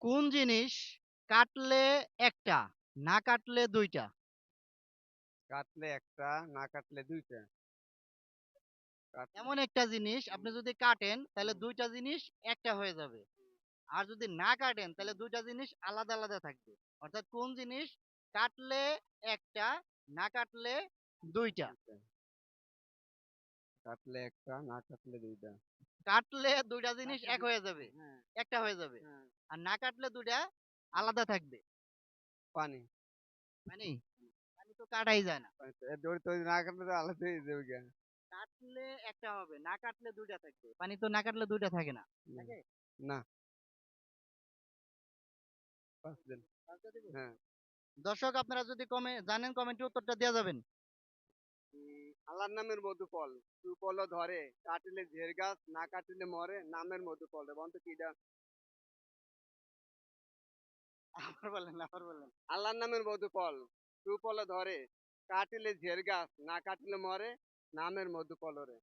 কোন জিনিস কাটলে একটা, না কাটলে ২ টা? কাটলে একটা, না কাটলে দুইটা। কাটলে এমন একটা জিনিস আপনি যদি কাটেন তাহলে ২ টা জিনিস একটা হয়ে যাবে। আর যদি না কাটেন তাহলে ২ টা জিনিস আলাদা, আলাদা থাকবে। অর্থাৎ কোন জিনিস কাটলে একটা, না কাটলে ২ টা? দুইটা। কাটলে একটা, না কাটলে দুইটা। কাটলে ২ টা জিনিস কাটলে এক হয়ে যাবে, হ্যাঁ, একটা হয়ে যাবে। হ্যাঁ। আর না কাটলে ২ টা আলাদা থাকবে। পানি। পানি? পানি তো কাটাই যায় না। পানি তো দড়ি তো না কাটলে তো আলাদা হয়ে যাবে গা। কাটলে একটা হবে, না কাটলে ২ টা থাকবে। পানি তো না কাটলে ২ টা থাকে না। না, থাকে? না, ৫ দিন। হ্যাঁ। দর্শক আপনারা যদি জানেন কমেন্টে উত্তরটা দেয়া যাবেন। আল্লাহর নামের মধুফল। সুফলও ধরে, কাটিলে ঝের গাছ, না কাটিলে মরে, নামের মধুফল রে। বলতো কি এটা? আবার বলেন, আবার বলেন। আল্লাহর নামের মধুফল। সুফলও ধরে, কাটিলে ঝের গাছ, না কাটিলে মরে, নামের মধুফল রে।